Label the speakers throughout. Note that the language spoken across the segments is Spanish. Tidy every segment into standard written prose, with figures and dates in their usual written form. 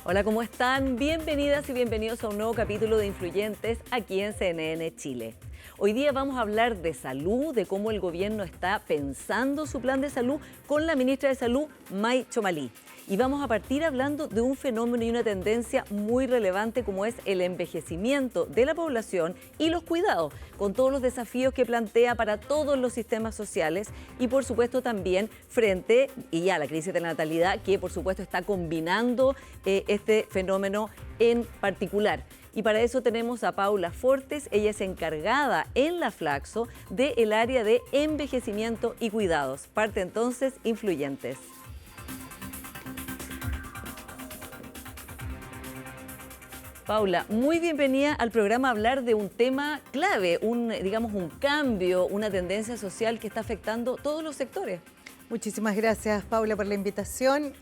Speaker 1: Hola, ¿cómo están? Bienvenidas y bienvenidos a un nuevo capítulo de Influyentes aquí en CNN Chile. Hoy día vamos a hablar de salud, de cómo el gobierno está pensando su plan de salud con la ministra de Salud, May Chomalí. Y vamos a partir hablando de un fenómeno y una tendencia muy relevante como es el envejecimiento de la población y los cuidados, con todos los desafíos que plantea para todos los sistemas sociales y por supuesto también frente a la crisis de la natalidad que por supuesto está combinando este fenómeno en particular. Y para eso tenemos a Paula Fortes, ella es encargada en la Flaxo del área de envejecimiento y cuidados. Parte entonces Influyentes. Paula, muy bienvenida al programa a hablar de un tema clave, un cambio, una tendencia social que está afectando todos los sectores.
Speaker 2: Muchísimas gracias, Paula, por la invitación.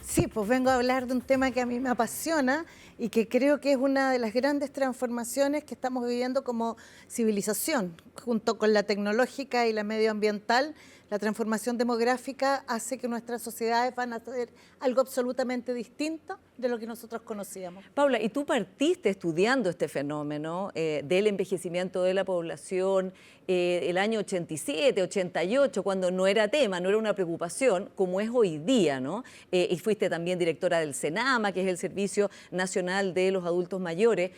Speaker 2: Sí, pues vengo a hablar de un tema que a mí me apasiona y que creo que es una de las grandes transformaciones que estamos viviendo como civilización, junto con la tecnológica y la medioambiental. La transformación demográfica hace que nuestras sociedades van a ser algo absolutamente distinto de lo que nosotros conocíamos.
Speaker 1: Paula, y tú partiste estudiando este fenómeno del envejecimiento de la población el año 87, 88, cuando no era tema, no era una preocupación, como es hoy día, ¿no? Y fuiste también directora del SENAMA, que es el Servicio Nacional de los Adultos Mayores.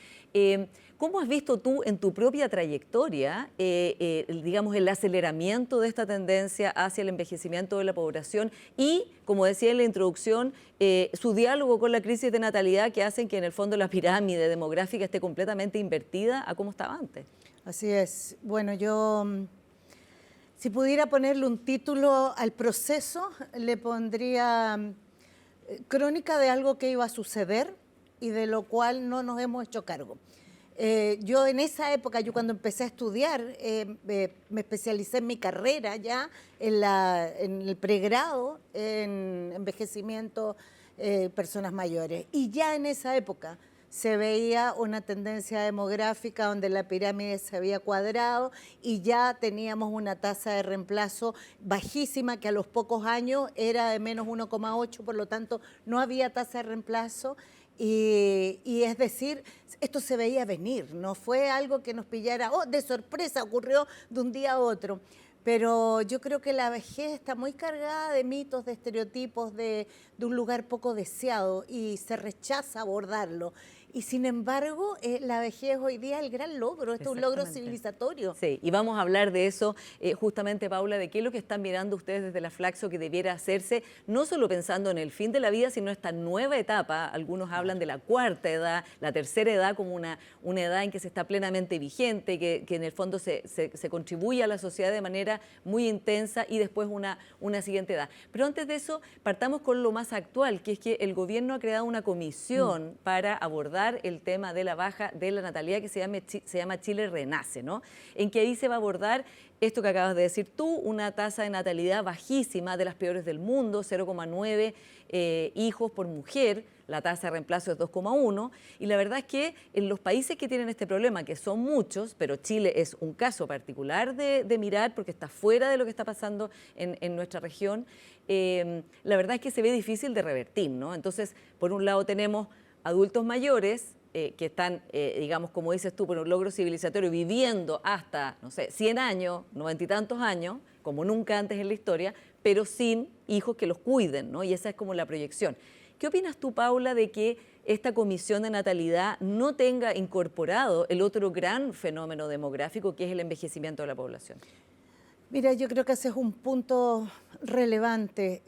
Speaker 1: ¿Cómo has visto tú en tu propia trayectoria, el aceleramiento de esta tendencia hacia el envejecimiento de la población y, como decía en la introducción, su diálogo con la crisis de natalidad que hacen que en el fondo la pirámide demográfica esté completamente invertida a cómo estaba antes?
Speaker 2: Así es. Bueno, yo, si pudiera ponerle un título al proceso, le pondría crónica de algo que iba a suceder y de lo cual no nos hemos hecho cargo. Yo en esa época, yo cuando empecé a estudiar, me especialicé en mi carrera ya, en el pregrado, en envejecimiento, personas mayores. Y ya en esa época se veía una tendencia demográfica donde la pirámide se había cuadrado y ya teníamos una tasa de reemplazo bajísima que a los pocos años era de menos 1,8, por lo tanto no había tasa de reemplazo. Y es decir, esto se veía venir, no fue algo que nos pillara, de sorpresa, ocurrió de un día a otro. Pero yo creo que la vejez está muy cargada de mitos, de estereotipos, de un lugar poco deseado y se rechaza abordarlo. Y sin embargo, la vejez hoy día es el gran logro, es un logro civilizatorio.
Speaker 1: Sí, y vamos a hablar de eso justamente, Paula, de qué es lo que están mirando ustedes desde la Flaxo que debiera hacerse, no solo pensando en el fin de la vida, sino esta nueva etapa. Algunos hablan de la cuarta edad, la tercera edad como una edad en que se está plenamente vigente, que en el fondo se contribuye a la sociedad de manera muy intensa y después una siguiente edad. Pero antes de eso, partamos con lo más actual, que es que el gobierno ha creado una comisión para abordar el tema de la baja de la natalidad que se llama Chile Renace, ¿no? En que ahí se va a abordar esto que acabas de decir tú, una tasa de natalidad bajísima, de las peores del mundo, 0,9 hijos por mujer, la tasa de reemplazo es 2,1, y la verdad es que en los países que tienen este problema, que son muchos, pero Chile es un caso particular de mirar porque está fuera de lo que está pasando en nuestra región, la verdad es que se ve difícil de revertir, ¿no? Entonces, por un lado tenemos adultos mayores que están, como dices tú, por un logro civilizatorio, viviendo hasta, no sé, 100 años, 90 y tantos años, como nunca antes en la historia, pero sin hijos que los cuiden, ¿no? Y esa es como la proyección. ¿Qué opinas tú, Paula, de que esta comisión de natalidad no tenga incorporado el otro gran fenómeno demográfico, que es el envejecimiento de la población?
Speaker 2: Mira, yo creo que ese es un punto relevante.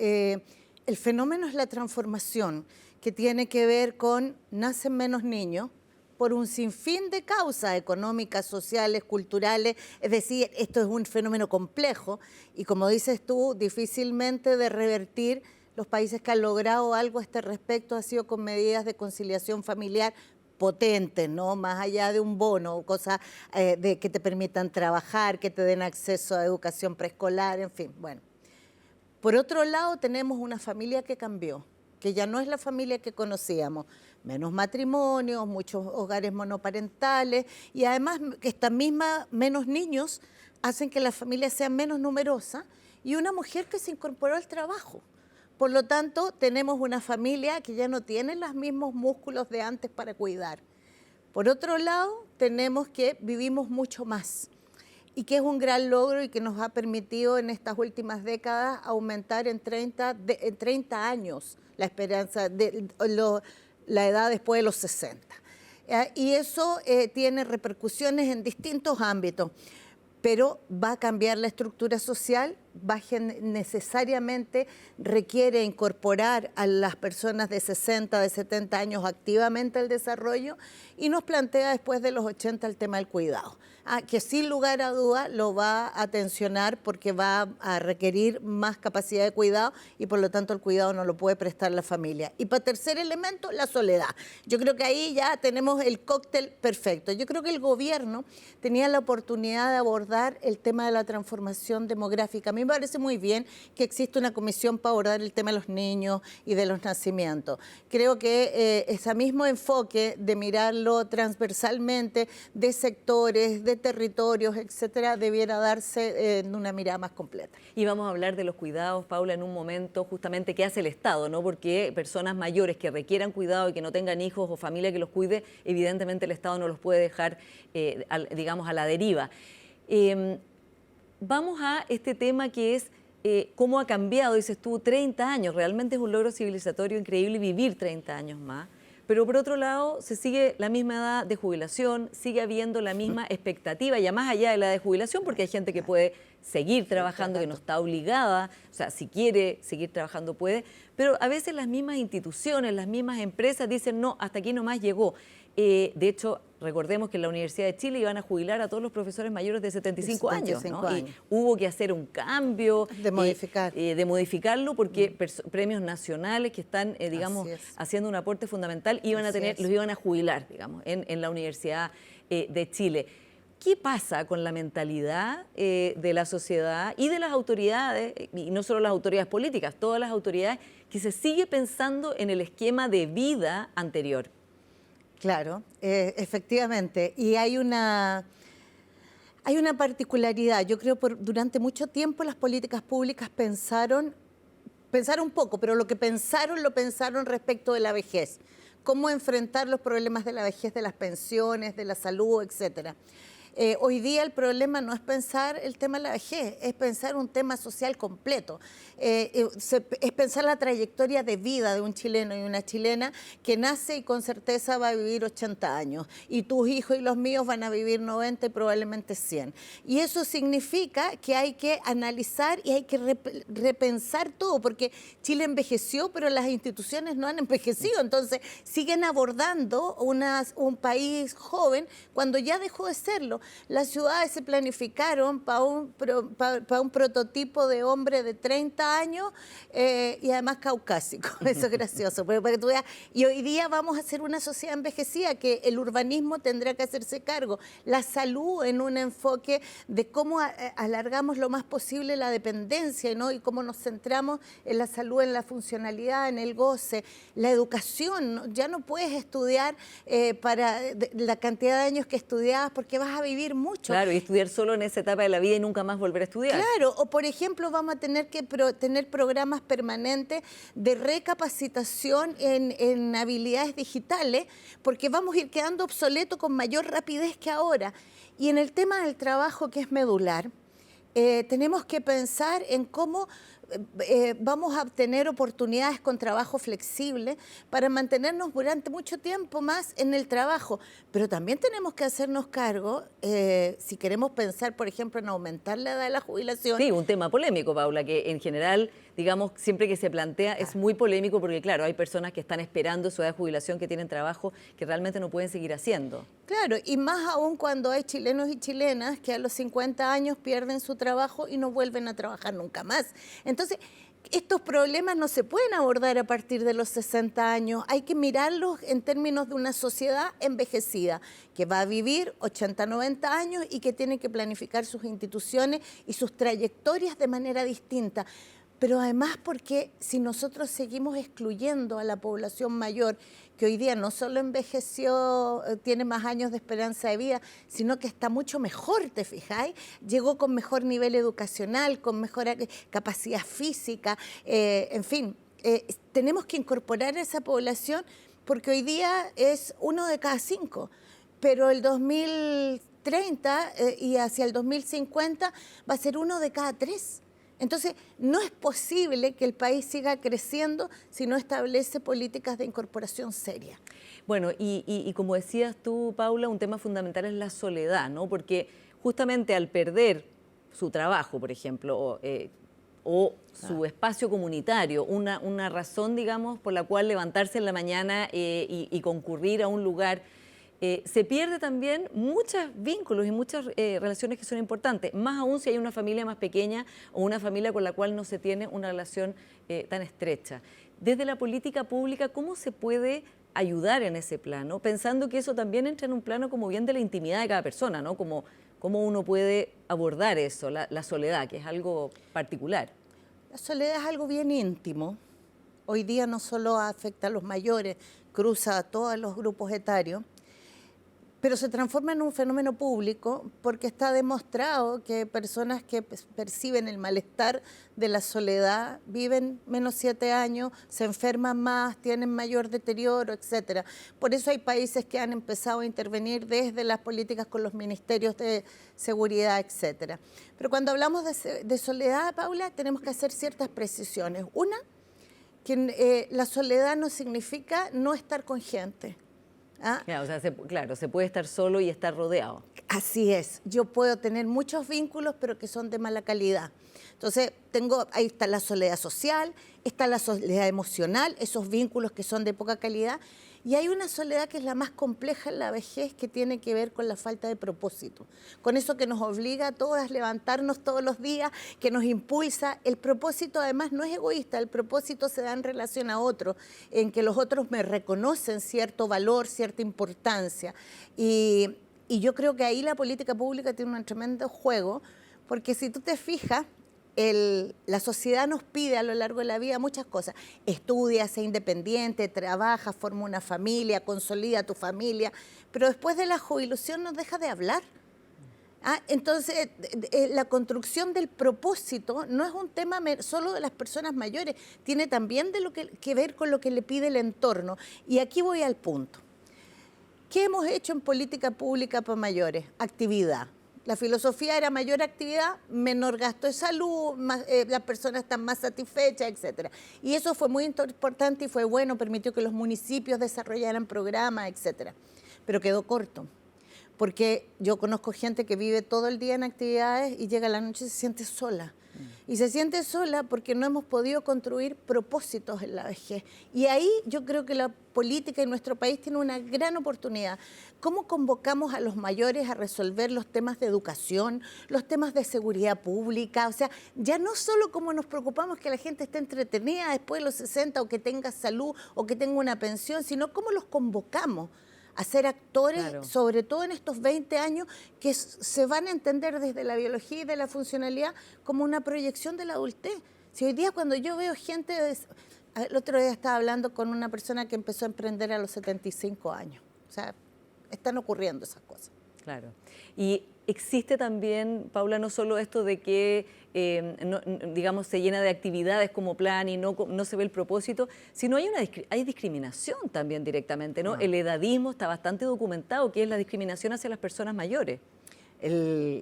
Speaker 2: El fenómeno es la transformación, que tiene que ver con nacen menos niños por un sinfín de causas económicas, sociales, culturales. Es decir, esto es un fenómeno complejo y, como dices tú, difícilmente de revertir. Los países que han logrado algo a este respecto ha sido con medidas de conciliación familiar potentes, ¿no? Más allá de un bono, cosas de que te permitan trabajar, que te den acceso a educación preescolar, en fin, bueno. Por otro lado, tenemos una familia que cambió, que ya no es la familia que conocíamos. Menos matrimonios, muchos hogares monoparentales y además que estas mismas menos niños hacen que la familia sea menos numerosa y una mujer que se incorporó al trabajo. Por lo tanto, tenemos una familia que ya no tiene los mismos músculos de antes para cuidar. Por otro lado, tenemos que vivimos mucho más y que es un gran logro y que nos ha permitido en estas últimas décadas aumentar en 30 años la esperanza, la edad después de los 60. Y eso tiene repercusiones en distintos ámbitos, pero va a cambiar la estructura social, necesariamente requiere incorporar a las personas de 60, de 70 años activamente al desarrollo y nos plantea después de los 80 el tema del cuidado, que sin lugar a duda lo va a tensionar porque va a requerir más capacidad de cuidado y por lo tanto el cuidado no lo puede prestar la familia. Y para tercer elemento, la soledad. Yo creo que ahí ya tenemos el cóctel perfecto. Yo creo que el gobierno tenía la oportunidad de abordar el tema de la transformación demográfica. A mí me parece muy bien que existe una comisión para abordar el tema de los niños y de los nacimientos. Creo que ese mismo enfoque de mirarlo transversalmente, de sectores, de territorios, etcétera, debiera darse en una mirada más completa.
Speaker 1: Y vamos a hablar de los cuidados, Paula, en un momento justamente qué hace el Estado, ¿no? Porque personas mayores que requieran cuidado y que no tengan hijos o familia que los cuide, evidentemente el Estado no los puede dejar, digamos, a la deriva. Vamos a este tema que es cómo ha cambiado, dices tú, 30 años. Realmente es un logro civilizatorio increíble vivir 30 años más. Pero por otro lado, se sigue la misma edad de jubilación, sigue habiendo la misma expectativa, ya más allá de la de jubilación, porque hay gente que puede seguir trabajando, que no está obligada, o sea, si quiere seguir trabajando puede, pero a veces las mismas instituciones, las mismas empresas dicen, no, hasta aquí nomás llegó. De hecho, recordemos que en la Universidad de Chile iban a jubilar a todos los profesores mayores de 75 años, ¿no? Y hubo que hacer un cambio, de modificarlo porque premios nacionales que están, digamos, haciendo un aporte fundamental los iban a jubilar, digamos, en la Universidad de Chile. ¿Qué pasa con la mentalidad de la sociedad y de las autoridades, y no solo las autoridades políticas, todas las autoridades, que se sigue pensando en el esquema de vida anterior?
Speaker 2: Claro, efectivamente. Y hay una particularidad. Yo creo que durante mucho tiempo las políticas públicas pensaron poco, pero lo pensaron respecto de la vejez. Cómo enfrentar los problemas de la vejez, de las pensiones, de la salud, etcétera. Hoy día el problema no es pensar el tema de la vejez, es pensar un tema social completo. Es pensar la trayectoria de vida de un chileno y una chilena que nace y con certeza va a vivir 80 años. Y tus hijos y los míos van a vivir 90 y probablemente 100. Y eso significa que hay que analizar y hay que repensar todo, porque Chile envejeció, pero las instituciones no han envejecido. Entonces siguen abordando un país joven cuando ya dejó de serlo. Las ciudades se planificaron para un prototipo de hombre de 30 años y además caucásico. Eso es gracioso. Para que tú veas. Y hoy día vamos a ser una sociedad envejecida que el urbanismo tendrá que hacerse cargo. La salud en un enfoque de cómo alargamos lo más posible la dependencia, ¿no? Y cómo nos centramos en la salud, en la funcionalidad, en el goce. La educación, ¿no? Ya no puedes estudiar para la cantidad de años que estudiabas porque vas a vivir mucho.
Speaker 1: Claro, y estudiar solo en esa etapa de la vida y nunca más volver a estudiar.
Speaker 2: Claro, o por ejemplo vamos a tener que tener programas permanentes de recapacitación en habilidades digitales porque vamos a ir quedando obsoletos con mayor rapidez que ahora. Y en el tema del trabajo, que es medular, tenemos que pensar en cómo vamos a obtener oportunidades con trabajo flexible para mantenernos durante mucho tiempo más en el trabajo. Pero también tenemos que hacernos cargo, si queremos pensar, por ejemplo, en aumentar la edad de la jubilación.
Speaker 1: Sí, un tema polémico, Paula, que en general, digamos, siempre que se plantea es muy polémico porque, claro, hay personas que están esperando su edad de jubilación, que tienen trabajo que realmente no pueden seguir haciendo.
Speaker 2: Claro, y más aún cuando hay chilenos y chilenas que a los 50 años pierden su trabajo y no vuelven a trabajar nunca más. Entonces, estos problemas no se pueden abordar a partir de los 60 años. Hay que mirarlos en términos de una sociedad envejecida que va a vivir 80, 90 años y que tiene que planificar sus instituciones y sus trayectorias de manera distinta. Pero además porque si nosotros seguimos excluyendo a la población mayor, que hoy día no solo envejeció, tiene más años de esperanza de vida, sino que está mucho mejor, ¿te fijáis? Llegó con mejor nivel educacional, con mejor capacidad física, en fin. tenemos que incorporar a esa población porque hoy día es 1 de cada 5, pero el 2030 y hacia el 2050 va a ser 1 de cada 3. Entonces, no es posible que el país siga creciendo si no establece políticas de incorporación seria.
Speaker 1: Bueno, y como decías tú, Paula, un tema fundamental es la soledad, ¿no? Porque justamente al perder su trabajo, por ejemplo, o su espacio comunitario, una razón, digamos, por la cual levantarse en la mañana y concurrir a un lugar, se pierde también muchos vínculos y muchas relaciones que son importantes, más aún si hay una familia más pequeña o una familia con la cual no se tiene una relación tan estrecha. Desde la política pública, ¿cómo se puede ayudar en ese plano? Pensando que eso también entra en un plano como bien de la intimidad de cada persona, ¿no? Como cómo uno puede abordar eso, la soledad, que es algo particular.
Speaker 2: La soledad es algo bien íntimo. Hoy día no solo afecta a los mayores, cruza a todos los grupos etarios, pero se transforma en un fenómeno público porque está demostrado que personas que perciben el malestar de la soledad viven menos 7 años, se enferman más, tienen mayor deterioro, etcétera. Por eso hay países que han empezado a intervenir desde las políticas con los ministerios de seguridad, etcétera. Pero cuando hablamos de soledad, Paula, tenemos que hacer ciertas precisiones. Una, que la soledad no significa no estar con gente. ¿Ah?
Speaker 1: Claro, o sea, claro, se puede estar solo y estar rodeado.
Speaker 2: Así es. Yo puedo tener muchos vínculos, pero que son de mala calidad. Entonces, ahí está la soledad social, está la soledad emocional, esos vínculos que son de poca calidad, y hay una soledad que es la más compleja en la vejez, que tiene que ver con la falta de propósito, con eso que nos obliga a todas a levantarnos todos los días, que nos impulsa. El propósito además no es egoísta, el propósito se da en relación a otros, en que los otros me reconocen cierto valor, cierta importancia, y yo creo que ahí la política pública tiene un tremendo juego, porque si tú te fijas, la sociedad nos pide a lo largo de la vida muchas cosas. Estudia, sé independiente, trabaja, forma una familia, consolida tu familia, pero después de la jubilación nos deja de hablar. Entonces, la construcción del propósito no es un tema solo de las personas mayores, tiene también que ver con lo que le pide el entorno. Y aquí voy al punto. ¿Qué hemos hecho en política pública para mayores? Actividad. La filosofía era mayor actividad, menor gasto de salud, las personas están más satisfechas, etcétera. Y eso fue muy importante y fue bueno, permitió que los municipios desarrollaran programas, etcétera. Pero quedó corto, porque yo conozco gente que vive todo el día en actividades y llega a la noche y se siente sola. Y se siente sola porque no hemos podido construir propósitos en la vejez. Y ahí yo creo que la política en nuestro país tiene una gran oportunidad. ¿Cómo convocamos a los mayores a resolver los temas de educación, los temas de seguridad pública? O sea, ya no solo cómo nos preocupamos que la gente esté entretenida después de los 60 o que tenga salud o que tenga una pensión, sino cómo los convocamos a ser actores, claro, sobre todo en estos 20 años que se van a entender desde la biología y de la funcionalidad como una proyección de la adultez. Si hoy día cuando yo veo gente, el otro día estaba hablando con una persona que empezó a emprender a los 75 años, o sea, están ocurriendo esas cosas.
Speaker 1: Claro. Y existe también, Paula, no solo esto de que, digamos, se llena de actividades como plan y no se ve el propósito, sino hay discriminación también directamente, ¿no? El edadismo está bastante documentado, que es la discriminación hacia las personas mayores.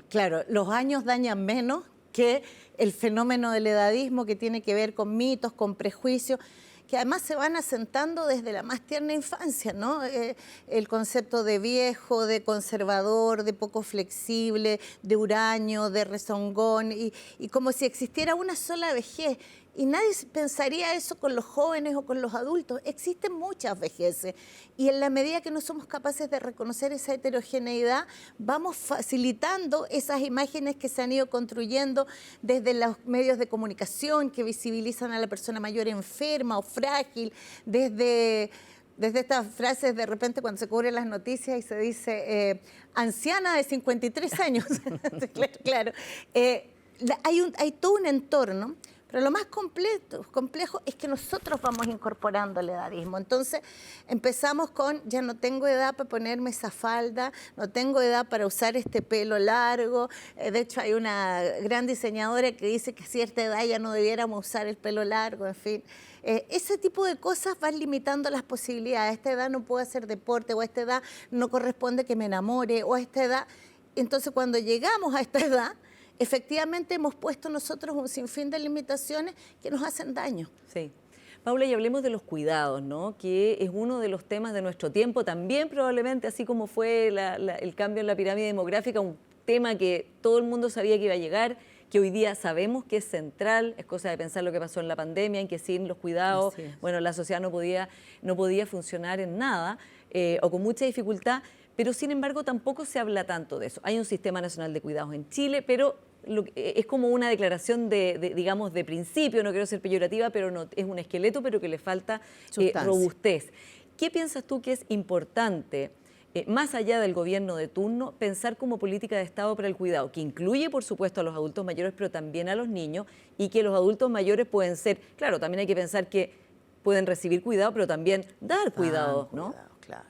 Speaker 2: Claro, los años dañan menos que el fenómeno del edadismo, que tiene que ver con mitos, con prejuicios, que además se van asentando desde la más tierna infancia, ¿no? El concepto de viejo, de conservador, de poco flexible, de huraño, de rezongón, y como si existiera una sola vejez. Y nadie pensaría eso con los jóvenes o con los adultos. Existen muchas vejeces y en la medida que no somos capaces de reconocer esa heterogeneidad, vamos facilitando esas imágenes que se han ido construyendo desde los medios de comunicación que visibilizan a la persona mayor enferma o frágil, desde estas frases de repente cuando se cubren las noticias y se dice anciana de 53 años. Claro. Hay todo un entorno. Pero lo más complejo es que nosotros vamos incorporando el edadismo. Entonces empezamos con, ya no tengo edad para ponerme esa falda, no tengo edad para usar este pelo largo. De hecho hay una gran diseñadora que dice que a cierta edad ya no debiéramos usar el pelo largo, en fin. Ese tipo de cosas van limitando las posibilidades. A esta edad no puedo hacer deporte, o a esta edad no corresponde que me enamore, o a esta edad. Entonces, cuando llegamos a esta edad, efectivamente hemos puesto nosotros un sinfín de limitaciones que nos hacen daño.
Speaker 1: Sí. Paula, y hablemos de los cuidados, ¿no? Que es uno de los temas de nuestro tiempo, también probablemente, así como fue el cambio en la pirámide demográfica, un tema que todo el mundo sabía que iba a llegar, que hoy día sabemos que es central, es cosa de pensar lo que pasó en la pandemia, en que sin los cuidados, bueno, la sociedad no podía funcionar en nada, o con mucha dificultad, pero sin embargo tampoco se habla tanto de eso. Hay un Sistema Nacional de Cuidados en Chile, pero es como una declaración digamos, de principio, no quiero ser peyorativa, pero no, es un esqueleto, pero que le falta robustez. ¿Qué piensas tú que es importante, más allá del gobierno de turno, pensar como política de Estado para el cuidado, que incluye, por supuesto, a los adultos mayores, pero también a los niños, y que los adultos mayores pueden ser, claro, también hay que pensar que pueden recibir cuidado, pero también dar cuidado, ¿no?
Speaker 2: Claro.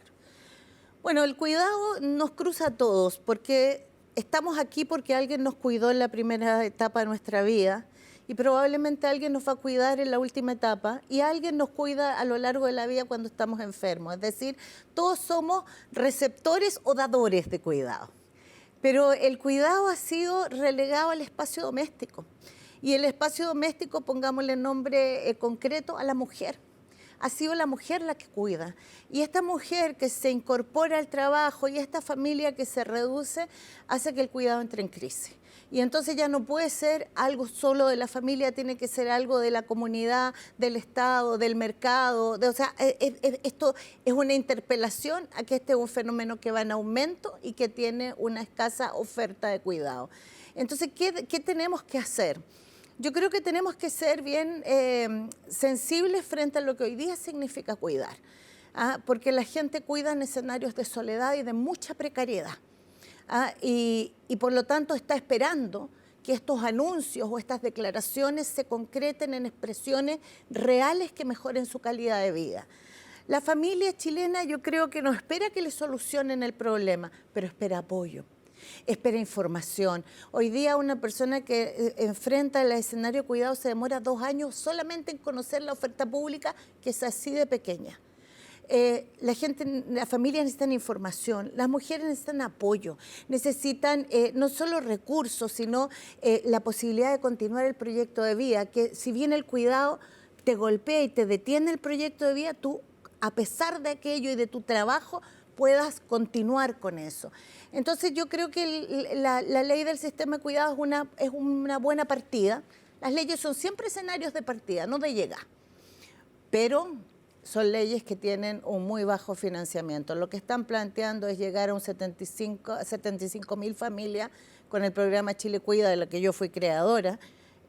Speaker 2: Bueno, el cuidado nos cruza a todos, porque estamos aquí porque alguien nos cuidó en la primera etapa de nuestra vida, y probablemente alguien nos va a cuidar en la última etapa y alguien nos cuida a lo largo de la vida cuando estamos enfermos. Es decir, todos somos receptores o dadores de cuidado. Pero el cuidado ha sido relegado al espacio doméstico. Y el espacio doméstico, pongámosle nombre concreto, a la mujer. Ha sido la mujer la que cuida. Y esta mujer que se incorpora al trabajo y esta familia que se reduce hace que el cuidado entre en crisis. Y entonces ya no puede ser algo solo de la familia, tiene que ser algo de la comunidad, del Estado, del mercado. O sea, esto es una interpelación a que este es un fenómeno que va en aumento y que tiene una escasa oferta de cuidado. Entonces, ¿qué tenemos que hacer? Yo creo que tenemos que ser bien sensibles frente a lo que hoy día significa cuidar, porque la gente cuida en escenarios de soledad y de mucha precariedad. Y por lo tanto está esperando que estos anuncios o estas declaraciones se concreten en expresiones reales que mejoren su calidad de vida. La familia chilena yo creo que no espera que le solucionen el problema, pero espera apoyo, espera información. Hoy día una persona que enfrenta el escenario de cuidado se demora 2 años solamente en conocer la oferta pública, que es así de pequeña. Las familias necesitan información, las mujeres necesitan apoyo, necesitan no solo recursos, sino la posibilidad de continuar el proyecto de vida, que si bien el cuidado te golpea y te detiene el proyecto de vida, tú, a pesar de aquello y de tu trabajo, puedas continuar con eso. Entonces yo creo que la ley del sistema de cuidados es una buena partida. Las leyes son siempre escenarios de partida, no de llegar, pero son leyes que tienen un muy bajo financiamiento. Lo que están planteando es llegar a 75.000 familias con el programa Chile Cuida, de la que yo fui creadora,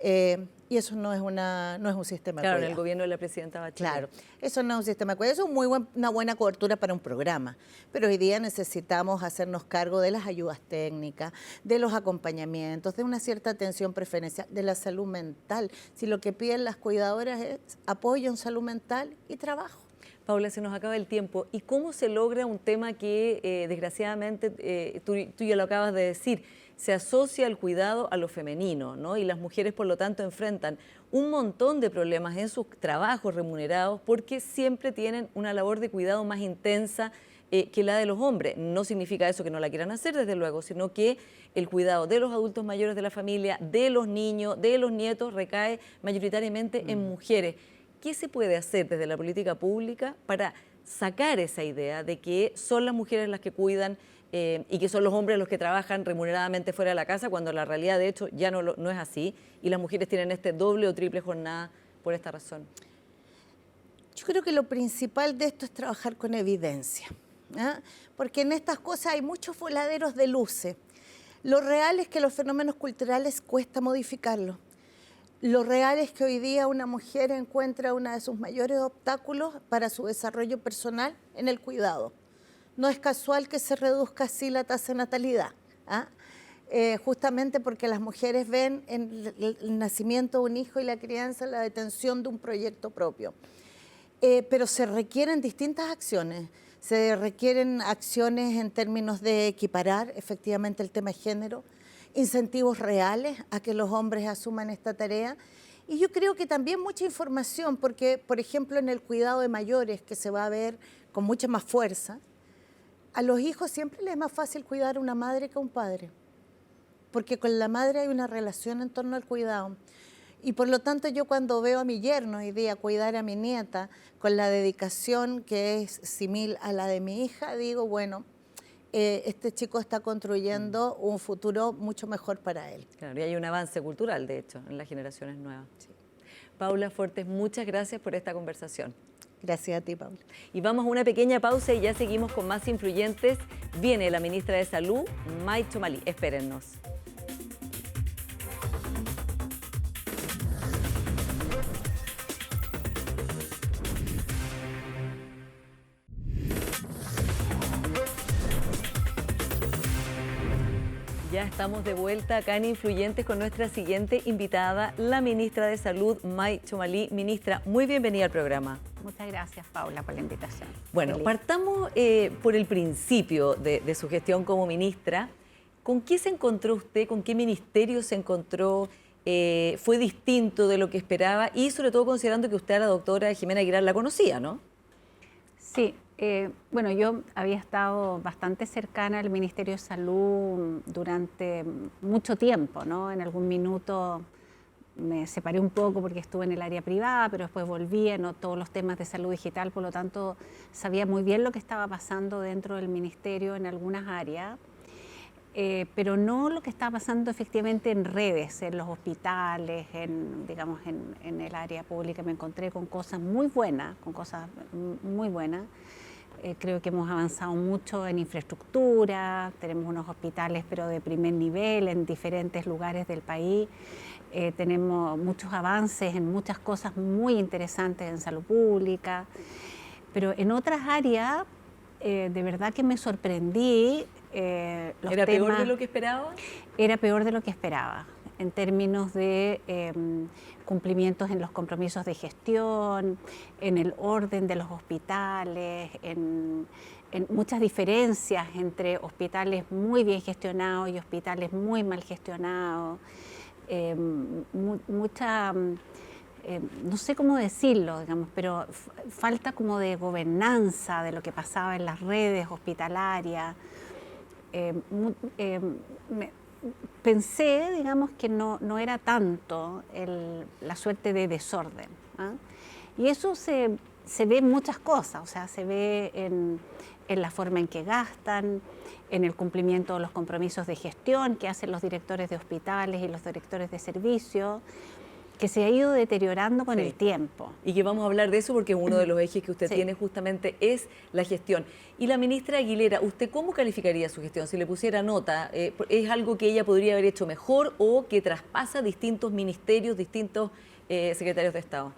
Speaker 2: y eso no es un sistema de cuidado.
Speaker 1: Claro, en el gobierno de la presidenta Bachelet.
Speaker 2: Claro, eso no es un sistema de cuidado, eso es una buena cobertura para un programa, pero hoy día necesitamos hacernos cargo de las ayudas técnicas, de los acompañamientos, de una cierta atención preferencial, de la salud mental. Si lo que piden las cuidadoras es apoyo en salud mental y trabajo.
Speaker 1: Paula, se nos acaba el tiempo. ¿Y cómo se logra un tema que, desgraciadamente, tú ya lo acabas de decir, se asocia el cuidado a lo femenino, ¿no? Y las mujeres, por lo tanto, enfrentan un montón de problemas en sus trabajos remunerados porque siempre tienen una labor de cuidado más intensa que la de los hombres. No significa eso que no la quieran hacer, desde luego, sino que el cuidado de los adultos mayores de la familia, de los niños, de los nietos, recae mayoritariamente en mujeres. ¿Qué se puede hacer desde la política pública para sacar esa idea de que son las mujeres las que cuidan y que son los hombres los que trabajan remuneradamente fuera de la casa, cuando la realidad, de hecho, ya no es así, y las mujeres tienen este doble o triple jornada por esta razón?
Speaker 2: Yo creo que lo principal de esto es trabajar con evidencia, porque en estas cosas hay muchos voladeros de luces. Lo real es que los fenómenos culturales cuesta modificarlos. Lo real es que hoy día una mujer encuentra uno de sus mayores obstáculos para su desarrollo personal en el cuidado. No es casual que se reduzca así la tasa de natalidad. justamente porque las mujeres ven en el nacimiento de un hijo y la crianza la detención de un proyecto propio. Pero se requieren distintas acciones. Se requieren acciones en términos de equiparar efectivamente el tema de género, incentivos reales a que los hombres asuman esta tarea. Y yo creo que también mucha información, porque, por ejemplo, en el cuidado de mayores, que se va a ver con mucha más fuerza, a los hijos siempre les es más fácil cuidar a una madre que a un padre, porque con la madre hay una relación en torno al cuidado. Y por lo tanto yo cuando veo a mi yerno hoy día cuidar a mi nieta con la dedicación que es similar a la de mi hija, digo, bueno, este chico está construyendo un futuro mucho mejor para él.
Speaker 1: Claro, y hay un avance cultural, de hecho, en las generaciones nuevas. Sí. Paula Fortes, muchas gracias por esta conversación.
Speaker 2: Gracias a ti, Paula.
Speaker 1: Y vamos a una pequeña pausa y ya seguimos con más influyentes. Viene la ministra de Salud, May Chomali. Espérennos. Ya estamos de vuelta acá en Influyentes con nuestra siguiente invitada, la ministra de Salud, May Chomali. Ministra, muy bienvenida al programa.
Speaker 3: Muchas gracias, Paula, por la invitación.
Speaker 1: Bueno,
Speaker 3: Feliz.
Speaker 1: partamos por el principio de su gestión como ministra. ¿Con qué se encontró usted? ¿Con qué ministerio se encontró? ¿Fue distinto de lo que esperaba? Y sobre todo considerando que usted a la doctora Jimena Aguilar la conocía, ¿no?
Speaker 3: Sí, bueno, yo había estado bastante cercana al Ministerio de Salud durante mucho tiempo, ¿no? En algún minuto me separé un poco porque estuve en el área privada, pero después volví, ¿no? Todos los temas de salud digital, por lo tanto sabía muy bien lo que estaba pasando dentro del ministerio en algunas áreas, pero no lo que estaba pasando efectivamente en redes, en los hospitales, digamos, en el área pública. Me encontré con cosas muy buenas, creo que hemos avanzado mucho en infraestructura, tenemos unos hospitales pero de primer nivel en diferentes lugares del país, tenemos muchos avances en muchas cosas muy interesantes en salud pública, pero en otras áreas de verdad que me sorprendí.
Speaker 1: ¿Era peor de lo que esperaba?
Speaker 3: Era peor de lo que esperaba, en términos de cumplimientos en los compromisos de gestión, en el orden de los hospitales, en muchas diferencias entre hospitales muy bien gestionados y hospitales muy mal gestionados, no sé cómo decirlo, digamos, pero falta como de gobernanza de lo que pasaba en las redes hospitalarias. Pensé, digamos, que no era tanto la suerte de desorden, ¿ah? Y eso se ve en muchas cosas, o sea, se ve en la forma en que gastan, en el cumplimiento de los compromisos de gestión que hacen los directores de hospitales y los directores de servicios, que se ha ido deteriorando con el tiempo.
Speaker 1: Y que vamos a hablar de eso porque uno de los ejes que usted tiene justamente es la gestión. Y la ministra Aguilera, ¿usted cómo calificaría su gestión? Si le pusiera nota, ¿es algo que ella podría haber hecho mejor o que traspasa distintos ministerios, distintos secretarios de Estado?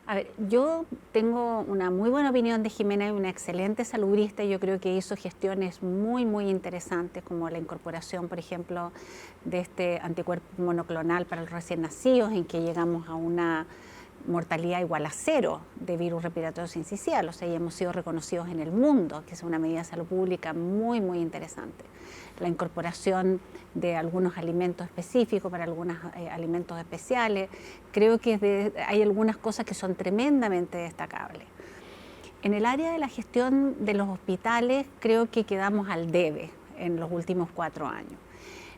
Speaker 3: A ver, yo tengo una muy buena opinión de Jimena, una excelente salubrista. Yo creo que hizo gestiones muy, muy interesantes, como la incorporación, por ejemplo, de este anticuerpo monoclonal para los recién nacidos, en que llegamos a una mortalidad igual a 0 de virus respiratorio sincicial. O sea, ya hemos sido reconocidos en el mundo, que es una medida de salud pública muy, muy interesante. La incorporación de algunos alimentos específicos para algunos alimentos especiales. Creo que hay algunas cosas que son tremendamente destacables. En el área de la gestión de los hospitales, creo que quedamos al debe en los últimos 4 años.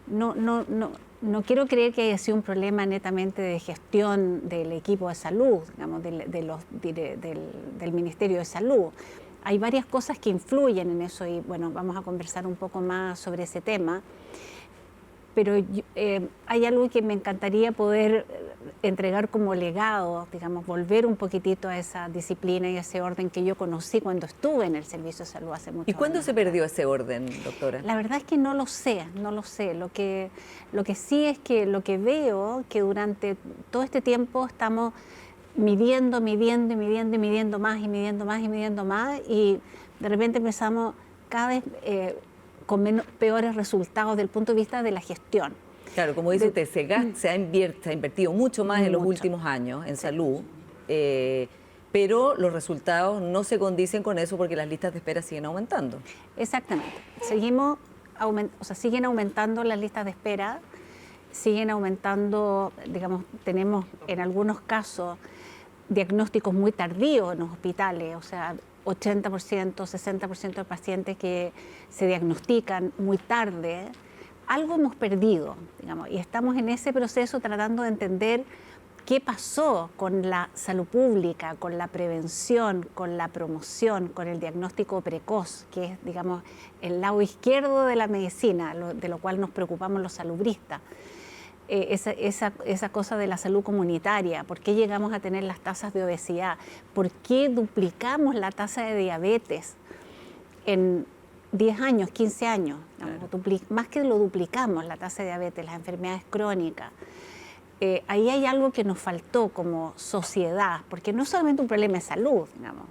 Speaker 3: No quiero creer que haya sido un problema netamente de gestión del equipo de salud, digamos, del Ministerio de Salud. Hay varias cosas que influyen en eso y bueno, vamos a conversar un poco más sobre ese tema. Pero hay algo que me encantaría poder entregar como legado, digamos, volver un poquitito a esa disciplina y a ese orden que yo conocí cuando estuve en el Servicio de Salud hace mucho tiempo.
Speaker 1: ¿Y cuándo se perdió ese orden, doctora?
Speaker 3: La verdad es que no lo sé. Lo que sí es que lo que veo que durante todo este tiempo estamos midiendo más y de repente empezamos cada vez con peores resultados desde el punto de vista de la gestión.
Speaker 1: Claro, como dice usted, se ha invertido mucho más en los últimos años en salud, pero los resultados no se condicen con eso porque las listas de espera siguen aumentando.
Speaker 3: Exactamente. Siguen aumentando las listas de espera, siguen aumentando, digamos, tenemos en algunos casos diagnósticos muy tardíos en los hospitales, o sea, 80%, 60% de pacientes que se diagnostican muy tarde. Algo hemos perdido, digamos, y estamos en ese proceso tratando de entender qué pasó con la salud pública, con la prevención, con la promoción, con el diagnóstico precoz, que es, digamos, el lado izquierdo de la medicina, de lo cual nos preocupamos los salubristas. Esa cosa de la salud comunitaria, por qué llegamos a tener las tasas de obesidad, por qué duplicamos la tasa de diabetes en 10 años, 15 años, más que lo duplicamos la tasa de diabetes, las enfermedades crónicas. Ahí hay algo que nos faltó como sociedad, porque no es solamente un problema de salud, digamos,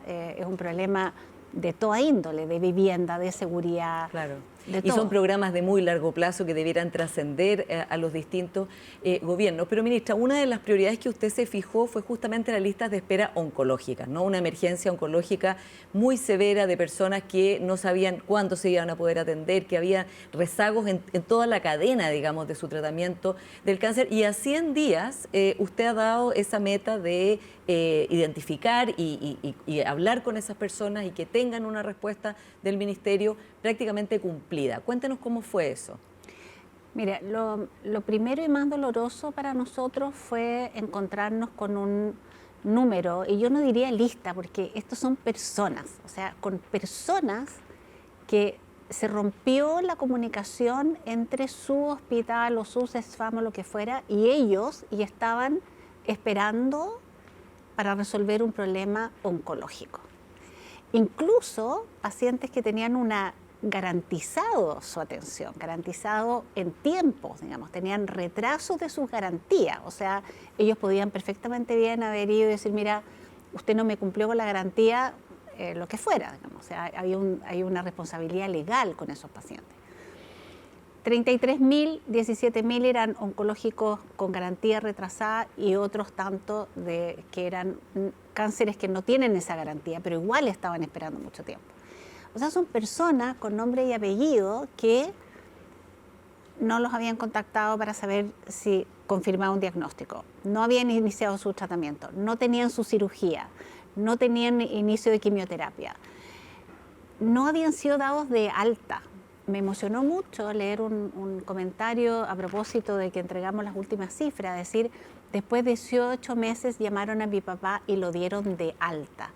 Speaker 3: es un problema de toda índole, de vivienda, de seguridad.
Speaker 1: Claro.
Speaker 3: De
Speaker 1: y
Speaker 3: todo.
Speaker 1: son programas de muy largo plazo que debieran trascender a los distintos gobiernos. Pero, ministra, una de las prioridades que usted se fijó fue justamente las listas de espera oncológicas, ¿no? Una emergencia oncológica muy severa de personas que no sabían cuándo se iban a poder atender, que había rezagos en toda la cadena, digamos, de su tratamiento del cáncer. Y a 100 días usted ha dado esa meta de identificar y hablar con esas personas y que tengan una respuesta del ministerio prácticamente cumplida. Cuéntenos cómo fue eso.
Speaker 3: Mira, lo primero y más doloroso para nosotros fue encontrarnos con un número, y yo no diría lista, porque estos son personas, o sea, con personas que se rompió la comunicación entre su hospital o su CESFAM o lo que fuera, y ellos y estaban esperando para resolver un problema oncológico. Incluso pacientes que tenían garantizado su atención, garantizado en tiempos, digamos, tenían retrasos de sus garantías, o sea, ellos podían perfectamente bien haber ido y decir, mira, usted no me cumplió con la garantía, lo que fuera, digamos, o sea, hay una responsabilidad legal con esos pacientes. 33.000, 17.000 eran oncológicos con garantía retrasada y otros tanto que eran cánceres que no tienen esa garantía, pero igual estaban esperando mucho tiempo. O sea, son personas con nombre y apellido que no los habían contactado para saber si confirmaba un diagnóstico, no habían iniciado su tratamiento, no tenían su cirugía, no tenían inicio de quimioterapia, no habían sido dados de alta. Me emocionó mucho leer un comentario a propósito de que entregamos las últimas cifras, es decir, después de 18 meses llamaron a mi papá y lo dieron de alta.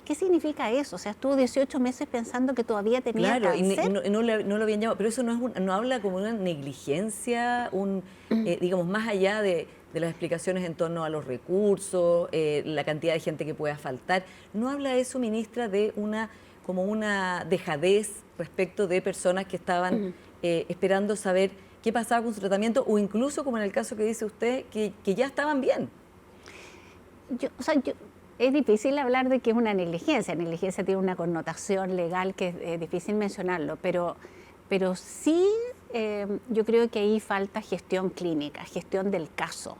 Speaker 3: ¿Qué significa eso? O sea, estuvo 18 meses pensando que todavía tenía cáncer.
Speaker 1: Claro, y no lo habían llamado, pero eso no habla como una negligencia, digamos, más allá de las explicaciones en torno a los recursos, la cantidad de gente que pueda faltar. ¿No habla eso, ministra, de como una dejadez respecto de personas que estaban esperando saber qué pasaba con su tratamiento o incluso, como en el caso que dice usted, que ya estaban bien?
Speaker 3: Es difícil hablar de que es una negligencia. Negligencia tiene una connotación legal que es difícil mencionarlo, pero sí yo creo que ahí falta gestión clínica, gestión del caso.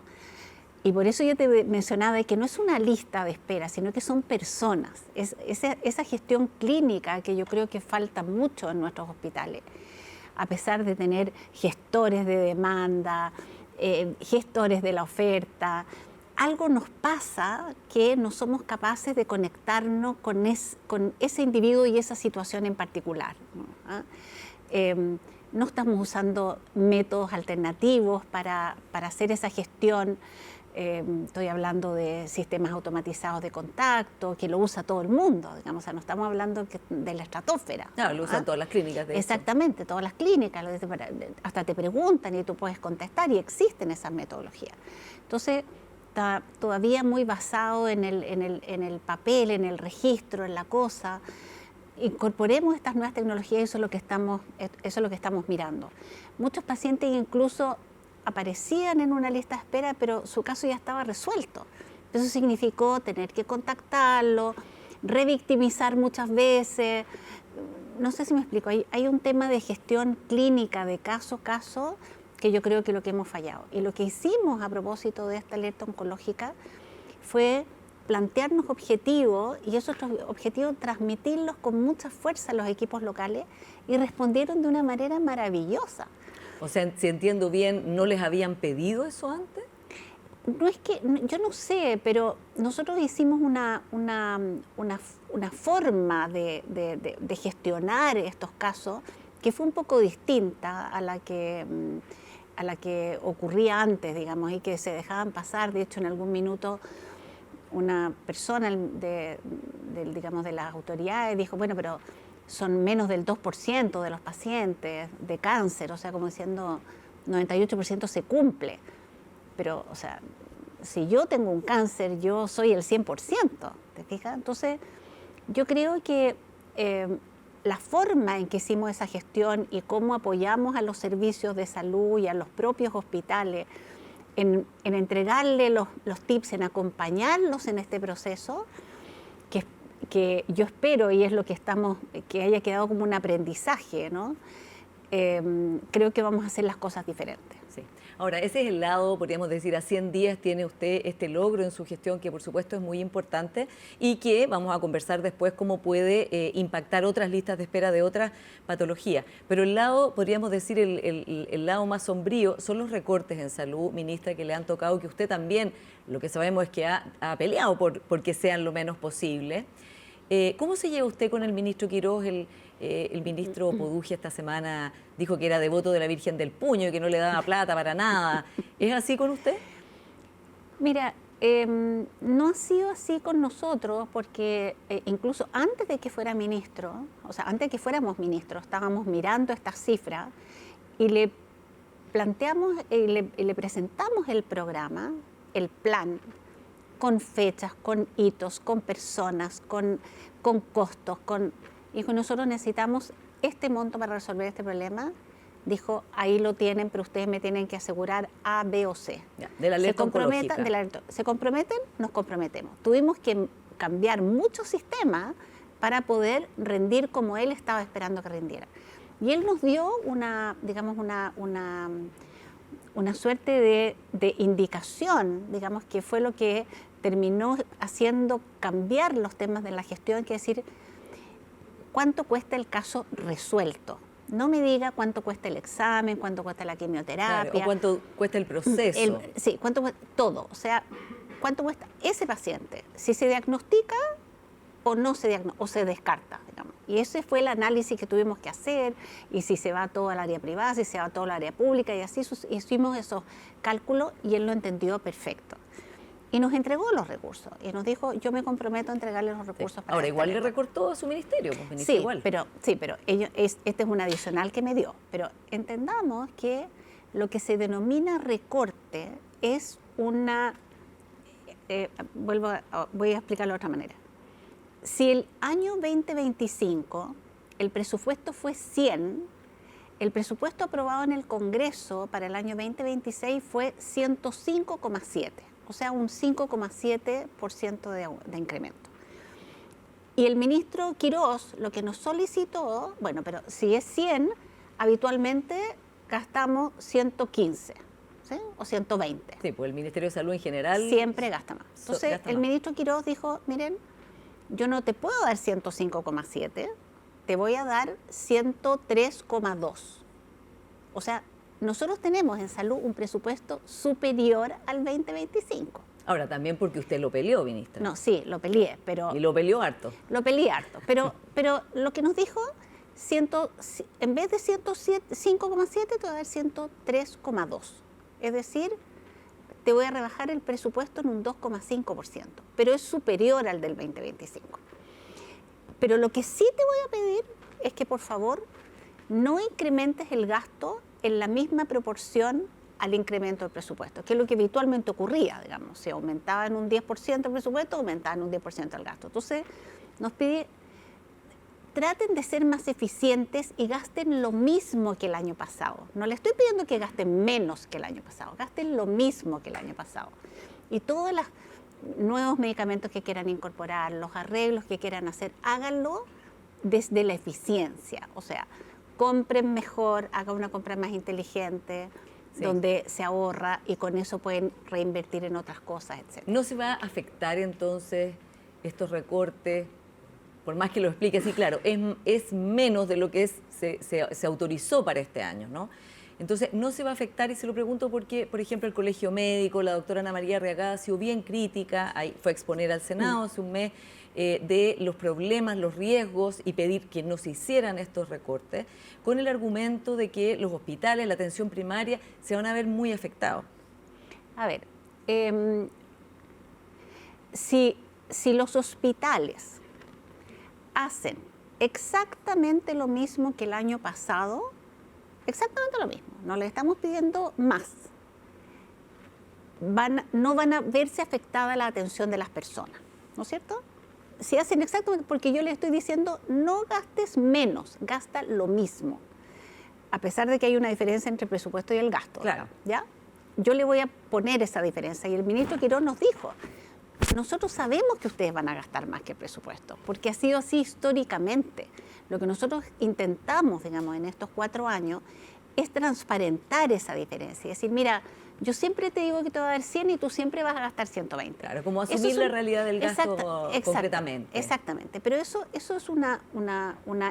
Speaker 3: Y por eso yo te mencionaba que no es una lista de espera, sino que son personas. Esa gestión clínica que yo creo que falta mucho en nuestros hospitales, a pesar de tener gestores de demanda, gestores de la oferta. Algo nos pasa que no somos capaces de conectarnos con ese individuo y esa situación en particular, ¿no? No estamos usando métodos alternativos para hacer esa gestión. Estoy hablando de sistemas automatizados de contacto, que lo usa todo el mundo, digamos, o sea, no estamos hablando de la estratosfera.
Speaker 1: Claro, lo usan todas las clínicas.
Speaker 3: Exactamente, todas las clínicas, hasta te preguntan y tú puedes contestar y existen esas metodologías. Entonces, está todavía muy basado en el papel, en el registro, en la cosa. Incorporemos estas nuevas tecnologías y eso es lo que estamos mirando. Muchos pacientes incluso aparecían en una lista de espera, pero su caso ya estaba resuelto. Eso significó tener que contactarlo, revictimizar muchas veces, no sé si me explico, hay un tema de gestión clínica de caso a caso que yo creo que es lo que hemos fallado. Y lo que hicimos a propósito de esta alerta oncológica fue plantearnos objetivos y esos objetivos transmitirlos con mucha fuerza a los equipos locales y respondieron de una manera maravillosa.
Speaker 1: O sea, si entiendo bien, ¿no les habían pedido eso antes?
Speaker 3: No es que, yo no sé, pero nosotros hicimos una forma de gestionar estos casos que fue un poco distinta a la que ocurría antes, digamos, y que se dejaban pasar. De hecho, en algún minuto una persona digamos, de las autoridades dijo, bueno, pero son menos del 2% de los pacientes de cáncer, o sea, como diciendo 98% se cumple. Pero, o sea, si yo tengo un cáncer, yo soy el 100%, ¿te fijas? Entonces, yo creo que la forma en que hicimos esa gestión y cómo apoyamos a los servicios de salud y a los propios hospitales en entregarle los tips, en acompañarlos en este proceso, que yo espero, y es lo que que haya quedado como un aprendizaje, ¿no? Creo que vamos a hacer las cosas diferentes.
Speaker 1: Sí. Ahora, ese es el lado, podríamos decir, a 100 días tiene usted este logro en su gestión que por supuesto es muy importante y que vamos a conversar después cómo puede impactar otras listas de espera de otras patologías. Pero el lado, podríamos decir, el lado más sombrío son los recortes en salud, ministra, que le han tocado, que usted también, lo que sabemos es que ha peleado por que sean lo menos posible. ¿Cómo se lleva usted con el ministro Quirós? El ministro Podugia esta semana dijo que era devoto de la Virgen del Puño y que no le daba plata para nada. ¿Es así con usted?
Speaker 3: Mira, no ha sido así con nosotros porque incluso antes de que fuera ministro, o sea, antes de que fuéramos ministros, estábamos mirando estas cifras y le planteamos y le presentamos el programa, el plan, con fechas, con hitos, con personas, con costos, Dijo, nosotros necesitamos este monto para resolver este problema. Dijo, ahí lo tienen, pero ustedes me tienen que asegurar A, B o C.
Speaker 1: Ya, de la alerta oncológica.
Speaker 3: ¿Se comprometen? Nos comprometemos. Tuvimos que cambiar muchos sistemas para poder rendir como él estaba esperando que rindiera. Y él nos dio una suerte de indicación, digamos, que fue lo que terminó haciendo cambiar los temas de la gestión, que es decir, ¿cuánto cuesta el caso resuelto? No me diga cuánto cuesta el examen, cuánto cuesta la quimioterapia.
Speaker 1: Claro, o cuánto cuesta el proceso.
Speaker 3: Sí, cuánto cuesta todo. O sea, cuánto cuesta ese paciente, si se diagnostica o no se diagnostica, o se descarta, digamos. Y ese fue el análisis que tuvimos que hacer, y si se va todo al área privada, si se va todo al área pública, y así hicimos esos cálculos y él lo entendió perfecto. Y nos entregó los recursos y nos dijo, yo me comprometo a entregarle los recursos. Para
Speaker 1: ahora, igual le recortó a su ministerio, pues, ministro,
Speaker 3: sí,
Speaker 1: igual.
Speaker 3: pero este es un adicional que me dio. Pero entendamos que lo que se denomina recorte es una... voy a explicarlo de otra manera. Si el año 2025 el presupuesto fue 100, el presupuesto aprobado en el Congreso para el año 2026 fue 105,7. O sea, un 5,7% de incremento. Y el ministro Quirós lo que nos solicitó, bueno, pero si es 100, habitualmente gastamos 115, ¿sí? O 120.
Speaker 1: Sí, pues el Ministerio de Salud en general...
Speaker 3: Siempre gasta más. Entonces,
Speaker 1: gasta
Speaker 3: el
Speaker 1: más.
Speaker 3: ministro Quirós dijo, miren, yo no te puedo dar 105,7, te voy a dar 103,2. O sea, nosotros tenemos en salud un presupuesto superior al 2025.
Speaker 1: Ahora, también porque usted lo peleó, ministra.
Speaker 3: No, sí, lo peleé, pero...
Speaker 1: Y lo peleó harto.
Speaker 3: Lo peleé harto, pero lo que nos dijo, en vez de 105,7 te voy a dar 103,2. Es decir, te voy a rebajar el presupuesto en un 2,5%, pero es superior al del 2025. Pero lo que sí te voy a pedir es que, por favor, no incrementes el gasto en la misma proporción al incremento del presupuesto, que es lo que habitualmente ocurría, digamos. Si aumentaba en un 10% el presupuesto, aumentaba en un 10% el gasto. Entonces, nos pide, traten de ser más eficientes y gasten lo mismo que el año pasado. No le estoy pidiendo que gasten menos que el año pasado, gasten lo mismo que el año pasado. Y todos los nuevos medicamentos que quieran incorporar, los arreglos que quieran hacer, háganlo desde la eficiencia, o sea, compren mejor, hagan una compra más inteligente,
Speaker 1: Sí.
Speaker 3: donde se ahorra y con eso pueden reinvertir en otras cosas, etc.
Speaker 1: ¿No se va a afectar entonces estos recortes? Por más que lo explique así, claro, es menos de lo que se autorizó para este año, ¿no? Entonces, no se va a afectar, y se lo pregunto porque, por ejemplo, el Colegio Médico, la doctora Ana María Arriagada ha sido bien crítica, ahí fue a exponer al Senado hace un mes, de los problemas, los riesgos, y pedir que no se hicieran estos recortes, con el argumento de que los hospitales, la atención primaria, se van a ver muy afectados.
Speaker 3: A ver, si los hospitales hacen exactamente lo mismo que el año pasado, exactamente lo mismo, no le estamos pidiendo más, no van a verse afectada la atención de las personas, ¿no es cierto? Si hacen exactamente, porque yo le estoy diciendo, no gastes menos, gasta lo mismo, a pesar de que hay una diferencia entre el presupuesto y el gasto.
Speaker 1: Claro.
Speaker 3: ¿Ya? Yo le voy a poner esa diferencia, y el ministro Quirós nos dijo, nosotros sabemos que ustedes van a gastar más que el presupuesto, porque ha sido así históricamente. Lo que nosotros intentamos, digamos, en estos 4 años es transparentar esa diferencia. Es decir, mira, yo siempre te digo que te voy a dar 100 y tú siempre vas a gastar 120.
Speaker 1: Claro, como asumir la realidad del gasto concretamente.
Speaker 3: Exactamente, pero eso es una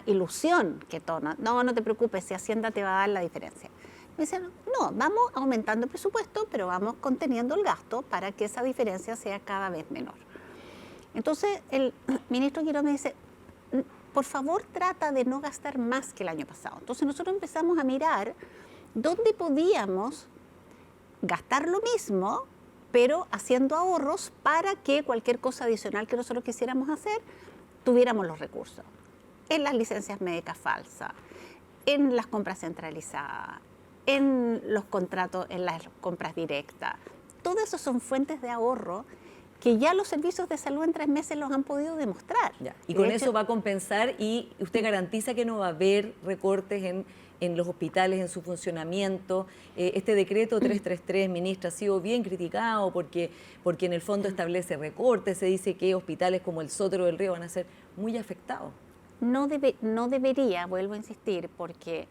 Speaker 3: ilusión que toma. No te preocupes, si Hacienda te va a dar la diferencia. Me dicen, no, vamos aumentando el presupuesto, pero vamos conteniendo el gasto para que esa diferencia sea cada vez menor. Entonces, el ministro Quirós me dice, por favor, trata de no gastar más que el año pasado. Entonces, nosotros empezamos a mirar dónde podíamos gastar lo mismo, pero haciendo ahorros para que cualquier cosa adicional que nosotros quisiéramos hacer, tuviéramos los recursos. En las licencias médicas falsas, en las compras centralizadas, en los contratos, en las compras directas. Todo eso son fuentes de ahorro que ya los servicios de salud en 3 meses los han podido demostrar.
Speaker 1: Ya. Y con eso va a compensar, y usted garantiza que no va a haber recortes en los hospitales, en su funcionamiento. Este decreto 333, ministra, ha sido bien criticado porque en el fondo establece recortes, se dice que hospitales como el Sotero del Río van a ser muy afectados.
Speaker 3: No debería, vuelvo a insistir, porque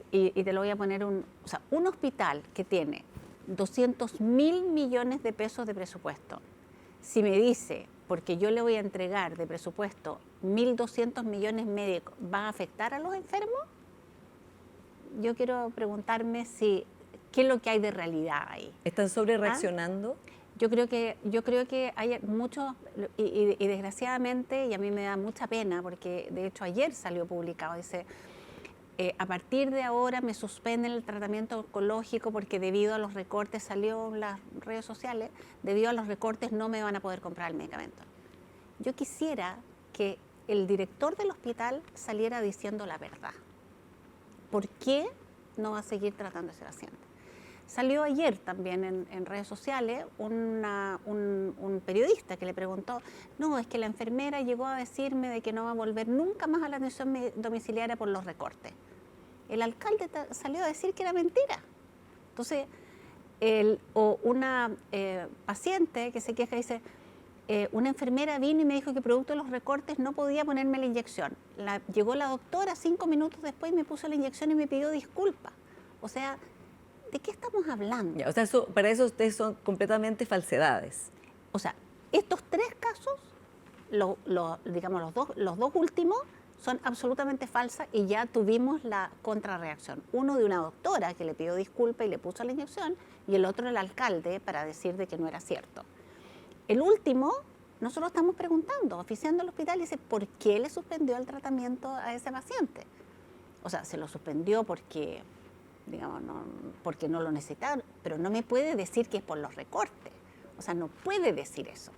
Speaker 3: y te lo voy a poner, un hospital que tiene 200.000 millones de pesos de presupuesto, si me dice, porque yo le voy a entregar de presupuesto 1.200 millones médicos, ¿va a afectar a los enfermos? Yo quiero preguntarme qué es lo que hay de realidad ahí.
Speaker 1: ¿Están sobre reaccionando?
Speaker 3: Yo creo que hay muchos, y desgraciadamente, y a mí me da mucha pena, porque de hecho ayer salió publicado, dice, a partir de ahora me suspenden el tratamiento oncológico porque debido a los recortes, salió en las redes sociales, debido a los recortes no me van a poder comprar el medicamento. Yo quisiera que el director del hospital saliera diciendo la verdad. ¿Por qué no va a seguir tratando a ese paciente? Salió ayer también en redes sociales un periodista que le preguntó, no, es que la enfermera llegó a decirme de que no va a volver nunca más a la atención domiciliaria por los recortes. El alcalde salió a decir que era mentira. Entonces, una paciente que se queja dice, una enfermera vino y me dijo que producto de los recortes no podía ponerme la inyección. Llegó la doctora 5 minutos después y me puso la inyección y me pidió disculpas. O sea, ¿de qué estamos hablando?
Speaker 1: Ya, o sea, para eso ustedes son completamente falsedades.
Speaker 3: O sea, estos 3 casos, digamos los dos últimos, son absolutamente falsas y ya tuvimos la contrarreacción. Uno de una doctora que le pidió disculpas y le puso la inyección, y el otro el alcalde para decir de que no era cierto. El último, nosotros estamos preguntando, oficiando al hospital, y dice, ¿por qué le suspendió el tratamiento a ese paciente? O sea, se lo suspendió porque, digamos, porque no lo necesitaban, pero no me puede decir que es por los recortes. O sea, no puede decir eso.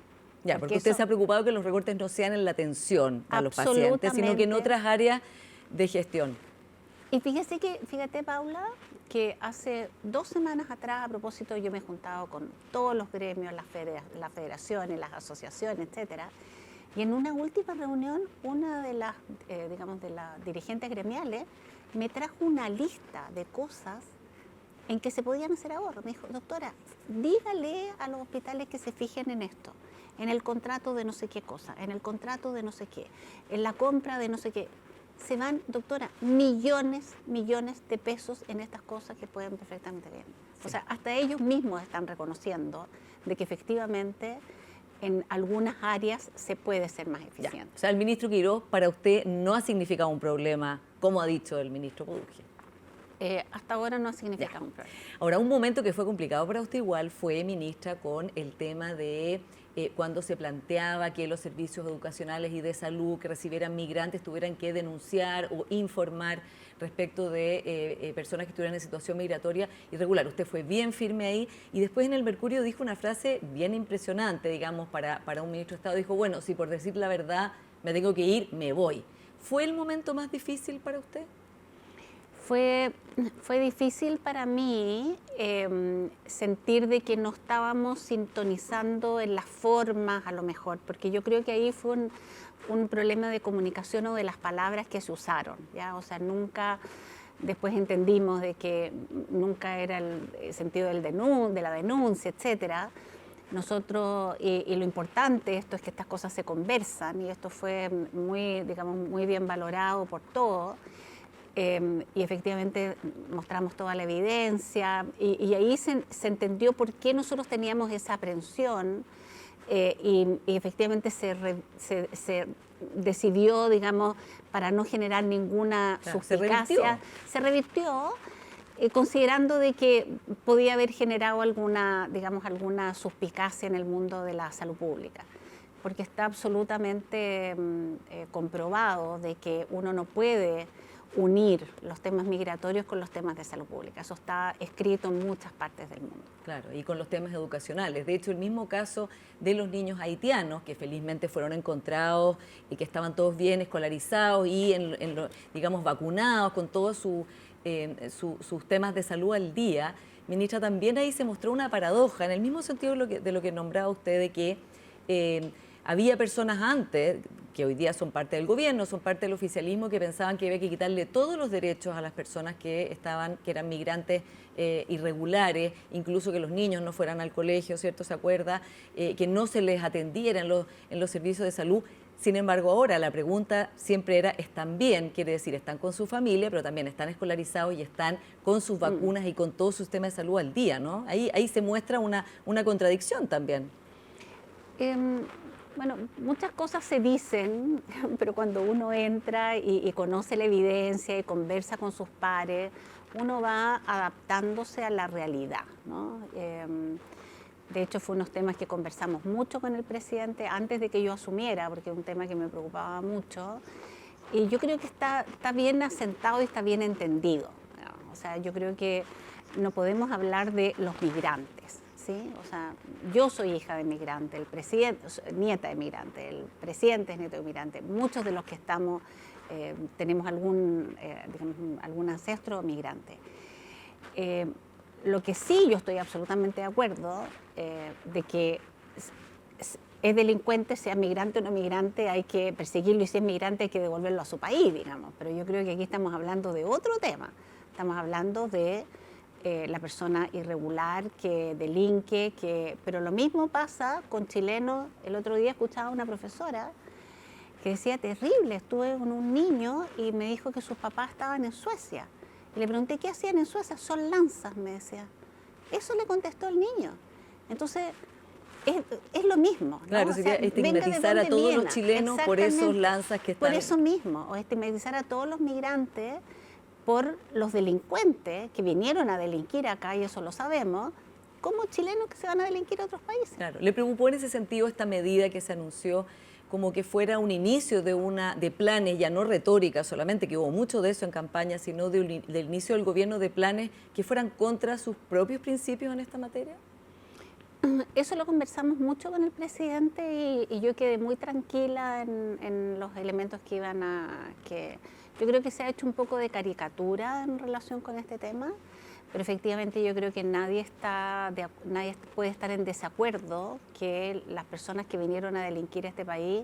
Speaker 1: Ya, porque usted se ha preocupado que los recortes no sean en la atención a los pacientes, sino que en otras áreas de gestión.
Speaker 3: Y fíjate, Paula, que hace 2 semanas atrás, a propósito, yo me he juntado con todos los gremios, las federaciones, las asociaciones, etcétera, y en una última reunión, una de las, de las dirigentes gremiales me trajo una lista de cosas en que se podían hacer ahorros. Me dijo, doctora, dígale a los hospitales que se fijen en esto. en el contrato de no sé qué cosa, en el contrato de no sé qué, en la compra de no sé qué. Se van, doctora, millones de pesos en estas cosas que pueden perfectamente bien. Sí. O sea, hasta ellos mismos están reconociendo de que efectivamente en algunas áreas se puede ser más eficiente.
Speaker 1: Ya. O sea, el ministro Quirós para usted no ha significado un problema, como ha dicho el ministro Budge.
Speaker 3: Hasta ahora no ha significado un problema.
Speaker 1: Ahora, un momento que fue complicado para usted igual fue, ministra, con el tema de cuando se planteaba que los servicios educacionales y de salud que recibieran migrantes tuvieran que denunciar o informar respecto de personas que estuvieran en situación migratoria irregular. Usted fue bien firme ahí y después en el Mercurio dijo una frase bien impresionante, digamos, para un ministro de Estado. Dijo, bueno, si por decir la verdad me tengo que ir, me voy. ¿Fue el momento más difícil para usted?
Speaker 3: Fue difícil para mí sentir de que no estábamos sintonizando en las formas a lo mejor, porque yo creo que ahí fue un problema de comunicación o de las palabras que se usaron, ¿ya? O sea, nunca, después entendimos de que nunca era el sentido de la denuncia, etcétera. Nosotros, y lo importante esto es que estas cosas se conversan y esto fue muy, digamos, muy bien valorado por todos. Y efectivamente mostramos toda la evidencia y ahí se entendió por qué nosotros teníamos esa aprensión y efectivamente se decidió, digamos, para no generar ninguna suspicacia, se revirtió considerando de que podía haber generado alguna, digamos, alguna suspicacia en el mundo de la salud pública, porque está absolutamente comprobado de que uno no puede unir los temas migratorios con los temas de salud pública. Eso está escrito en muchas partes del mundo.
Speaker 1: Claro, y con los temas educacionales. De hecho, el mismo caso de los niños haitianos, que felizmente fueron encontrados y que estaban todos bien escolarizados y, digamos, vacunados con todos sus temas de salud al día. Ministra, también ahí se mostró una paradoja, en el mismo sentido de lo que nombraba usted, de que había personas antes, que hoy día son parte del gobierno, son parte del oficialismo, que pensaban que había que quitarle todos los derechos a las personas que eran migrantes irregulares, incluso que los niños no fueran al colegio, ¿cierto? ¿Se acuerda? Que no se les atendiera en los servicios de salud. Sin embargo, ahora la pregunta siempre era, ¿están bien? Quiere decir, están con su familia, pero también están escolarizados y están con sus vacunas y con todo su sistema de salud al día, ¿no? Ahí se muestra una contradicción también.
Speaker 3: Bueno, muchas cosas se dicen, pero cuando uno entra y conoce la evidencia y conversa con sus pares, uno va adaptándose a la realidad, ¿no? De hecho, fue unos temas que conversamos mucho con el presidente antes de que yo asumiera, porque es un tema que me preocupaba mucho. Y yo creo que está bien asentado y está bien entendido, ¿no? O sea, yo creo que no podemos hablar de los migrantes, ¿sí? O sea, yo soy hija de migrante, el presidente, nieta de migrante, el presidente es nieto de migrante. Muchos de los que estamos tenemos digamos, algún ancestro migrante. Lo que sí yo estoy absolutamente de acuerdo de que es delincuente, sea migrante o no migrante, hay que perseguirlo y si es migrante hay que devolverlo a su país, digamos. Pero yo creo que aquí estamos hablando de otro tema. Estamos hablando de la persona irregular que delinque, pero lo mismo pasa con chilenos. El otro día escuchaba a una profesora que decía, terrible, estuve con un niño y me dijo que sus papás estaban en Suecia. Y le pregunté, ¿qué hacían en Suecia? Son lanzas, me decía. Eso le contestó el niño. Entonces, es lo mismo, ¿no?
Speaker 1: Claro, sería estigmatizar a todos los chilenos por esos lanzas que están...
Speaker 3: Por eso mismo, o estigmatizar a todos los migrantes por los delincuentes que vinieron a delinquir acá, y eso lo sabemos, como chilenos que se van a delinquir a otros países.
Speaker 1: Claro, ¿le preocupó en ese sentido esta medida que se anunció como que fuera un inicio de planes, ya no retórica solamente, que hubo mucho de eso en campaña, sino del inicio del gobierno de planes que fueran contra sus propios principios en esta materia?
Speaker 3: Eso lo conversamos mucho con el presidente y yo quedé muy tranquila en los elementos que iban que yo creo que se ha hecho un poco de caricatura en relación con este tema, pero efectivamente yo creo que nadie puede estar en desacuerdo que las personas que vinieron a delinquir a este país,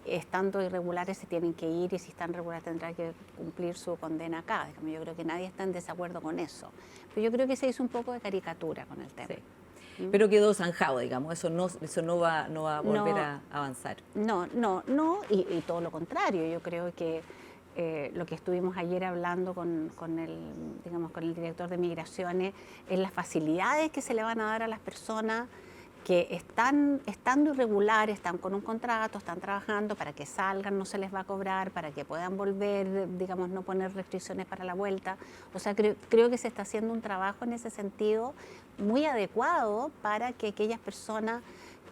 Speaker 3: estando irregulares, se tienen que ir y si están regulares tendrán que cumplir su condena acá. Yo creo que nadie está en desacuerdo con eso, pero yo creo que se hizo un poco de caricatura con el tema.
Speaker 1: Sí. Pero quedó zanjado, digamos, eso no va a volver a avanzar.
Speaker 3: No, y todo lo contrario. Yo creo que lo que estuvimos ayer hablando con el director de Migraciones es las facilidades que se le van a dar a las personas que estando irregular, están con un contrato, están trabajando, para que salgan no se les va a cobrar, para que puedan volver, digamos, no poner restricciones para la vuelta. O sea, creo que se está haciendo un trabajo en ese sentido muy adecuado para que aquellas personas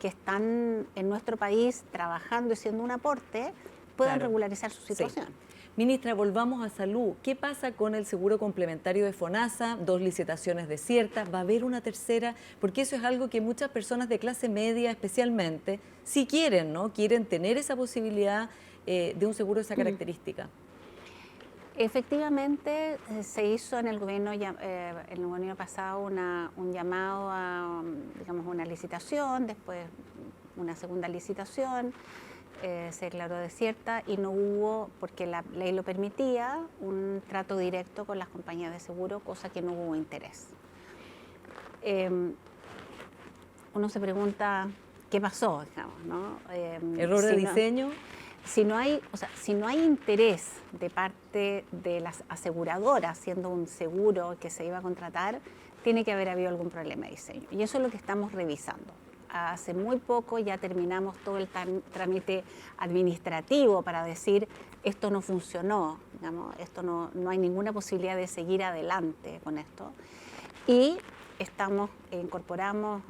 Speaker 3: que están en nuestro país trabajando y siendo un aporte puedan regularizar su situación.
Speaker 1: Sí. Ministra, volvamos a salud. ¿Qué pasa con el seguro complementario de FONASA? 2 licitaciones desiertas, ¿va a haber una tercera? Porque eso es algo que muchas personas de clase media especialmente, sí quieren, ¿no? Quieren tener esa posibilidad de un seguro de esa característica.
Speaker 3: Efectivamente, se hizo en el gobierno pasado un llamado a, digamos, una licitación, después una segunda licitación. Se declaró desierta y no hubo, porque la ley lo permitía, un trato directo con las compañías de seguro, cosa que no hubo interés. Uno se pregunta qué pasó, digamos, ¿no?
Speaker 1: ¿Error de diseño?
Speaker 3: Si no hay interés de parte de las aseguradoras, siendo un seguro que se iba a contratar, tiene que haber habido algún problema de diseño. Y eso es lo que estamos revisando. Hace muy poco ya terminamos todo el trámite administrativo para decir esto no funcionó, digamos, no hay ninguna posibilidad de seguir adelante con esto. Y incorporamos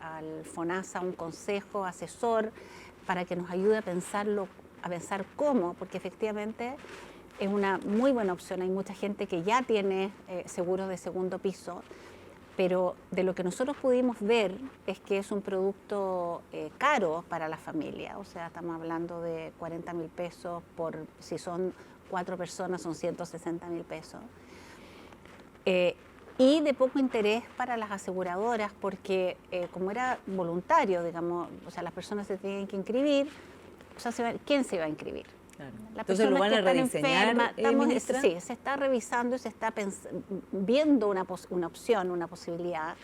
Speaker 3: al FONASA un consejo asesor para que nos ayude a pensar cómo, porque efectivamente es una muy buena opción. Hay mucha gente que ya tiene seguros de segundo piso, pero de lo que nosotros pudimos ver es que es un producto caro para la familia. O sea, estamos hablando de 40.000 pesos si son 4 personas son 160.000 pesos. Y de poco interés para las aseguradoras porque como era voluntario, digamos, o sea, las personas se tienen que inscribir, o sea, ¿quién se va a inscribir?
Speaker 1: Claro.
Speaker 3: Las
Speaker 1: Entonces lo van a rediseñar, ministra.
Speaker 3: Sí, se está revisando y se está viendo una opción, una posibilidad.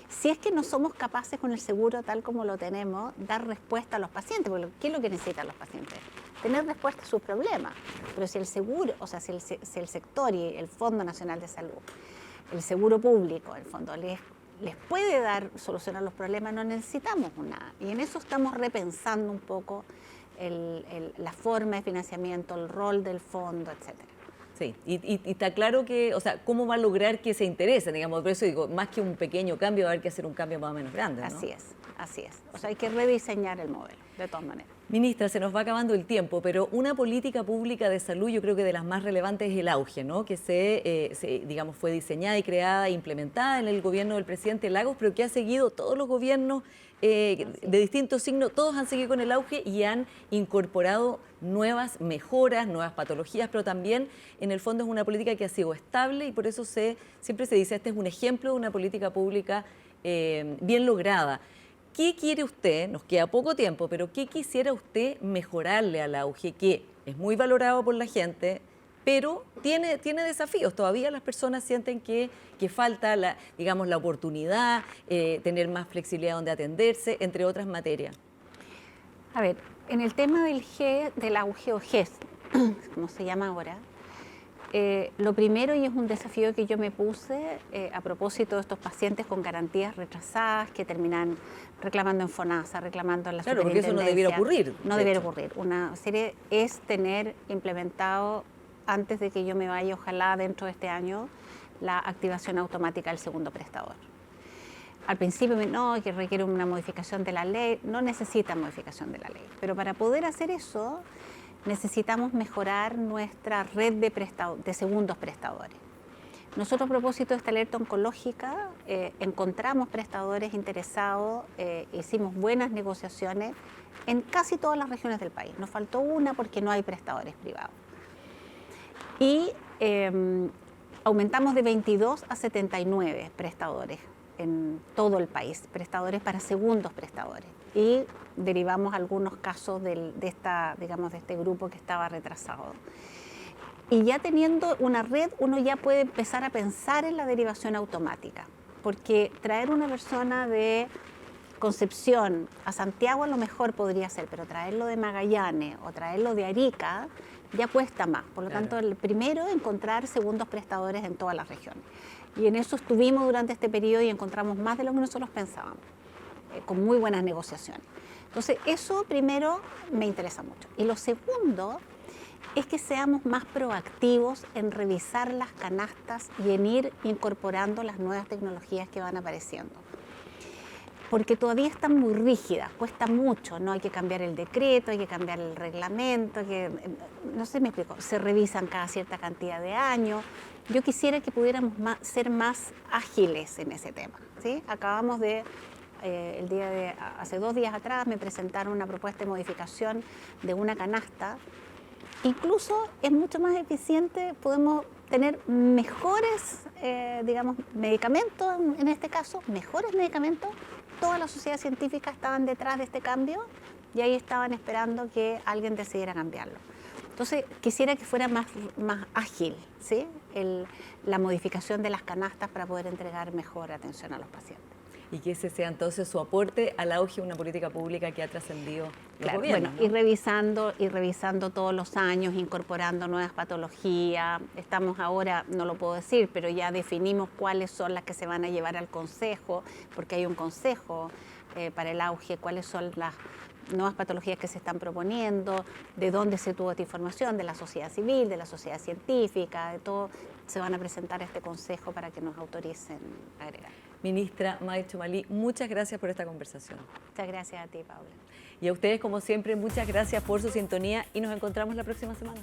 Speaker 3: Si es que no somos capaces con el seguro tal como lo tenemos, dar respuesta a los pacientes, porque ¿qué es lo que necesitan los pacientes? Tener respuesta a sus problemas. Pero si el seguro, o sea, si el sector y el Fondo Nacional de Salud, el seguro público, el fondo, les puede solucionar los problemas, no necesitamos nada. Y en eso estamos repensando un poco la forma de financiamiento, el rol del fondo, etcétera.
Speaker 1: Sí, y está claro que, o sea, ¿cómo va a lograr que se interesen? Digamos, por eso digo, más que un pequeño cambio, va a haber que hacer un cambio más o menos grande, ¿no?
Speaker 3: Así es. O sea, hay que rediseñar el modelo, de todas maneras.
Speaker 1: Ministra, se nos va acabando el tiempo, pero una política pública de salud, yo creo que de las más relevantes es el auge, ¿no? Que digamos, fue diseñada y creada e implementada en el gobierno del presidente Lagos, pero que ha seguido todos los gobiernos de distintos signos, todos han seguido con el auge y han incorporado nuevas mejoras, nuevas patologías, pero también en el fondo es una política que ha sido estable y por eso siempre se dice, este es un ejemplo de una política pública bien lograda. ¿Qué quiere usted? Nos queda poco tiempo, pero ¿qué quisiera usted mejorarle al auge? Que es muy valorado por la gente, pero tiene desafíos. Todavía las personas sienten que falta la oportunidad, tener más flexibilidad donde atenderse, entre otras materias.
Speaker 3: A ver, en el tema del auge o GES, como se llama ahora, lo primero, y es un desafío que yo me puse a propósito de estos pacientes con garantías retrasadas que terminan reclamando en FONASA, reclamando en la superintendencia.
Speaker 1: Claro, porque eso no debiera ocurrir.
Speaker 3: No debiera ocurrir. Una serie es tener implementado, antes de que yo me vaya, ojalá dentro de este año, la activación automática del segundo prestador. Al principio, no, que requiere una modificación de la ley. No necesita modificación de la ley. Pero para poder hacer eso, necesitamos mejorar nuestra red de segundos prestadores. Nosotros, a propósito de esta alerta oncológica, encontramos prestadores interesados, hicimos buenas negociaciones en casi todas las regiones del país. Nos faltó una porque no hay prestadores privados. Y aumentamos de 22 a 79 prestadores en todo el país, prestadores para segundos prestadores. Y derivamos algunos casos de este grupo que estaba retrasado. Y ya teniendo una red, uno ya puede empezar a pensar en la derivación automática. porque traer una persona de Concepción a Santiago a lo mejor podría ser, pero traerlo de Magallanes o traerlo de Arica ya cuesta más. Por lo tanto, el primero, encontrar segundos prestadores en todas las regiones. Y en eso estuvimos durante este periodo y encontramos más de lo que nosotros pensábamos, con muy buenas negociaciones. Entonces, eso primero me interesa mucho. Y lo segundo es que seamos más proactivos en revisar las canastas y en ir incorporando las nuevas tecnologías que van apareciendo. Porque todavía están muy rígidas, cuesta mucho, ¿no? Hay que cambiar el decreto, hay que cambiar el reglamento, no sé, me explico, se revisan cada cierta cantidad de años. Yo quisiera que pudiéramos ser más ágiles en ese tema, ¿sí? Acabamos de, hace 2 días atrás me presentaron una propuesta de modificación de una canasta. Incluso es mucho más eficiente, podemos tener mejores, digamos, medicamentos, en este caso, mejores medicamentos. Toda la sociedad científica estaban detrás de este cambio y ahí estaban esperando que alguien decidiera cambiarlo. Entonces, quisiera que fuera más ágil, ¿sí? La modificación de las canastas para poder entregar mejor atención a los pacientes.
Speaker 1: Y que ese sea entonces su aporte al auge de una política pública que ha trascendido el
Speaker 3: Claro,
Speaker 1: gobierno,
Speaker 3: bueno,
Speaker 1: ¿no?
Speaker 3: y revisando todos los años, incorporando nuevas patologías. Estamos ahora, no lo puedo decir, pero ya definimos cuáles son las que se van a llevar al consejo, porque hay un consejo para el auge, cuáles son las nuevas patologías que se están proponiendo, de dónde se tuvo esta información, de la sociedad civil, de la sociedad científica, de todo, se van a presentar a este consejo para que nos autoricen a agregar.
Speaker 1: Ministra May Tchomalí, muchas gracias por esta conversación.
Speaker 3: Muchas gracias a ti, Paula.
Speaker 1: Y a ustedes, como siempre, muchas gracias por su sintonía y nos encontramos la próxima semana.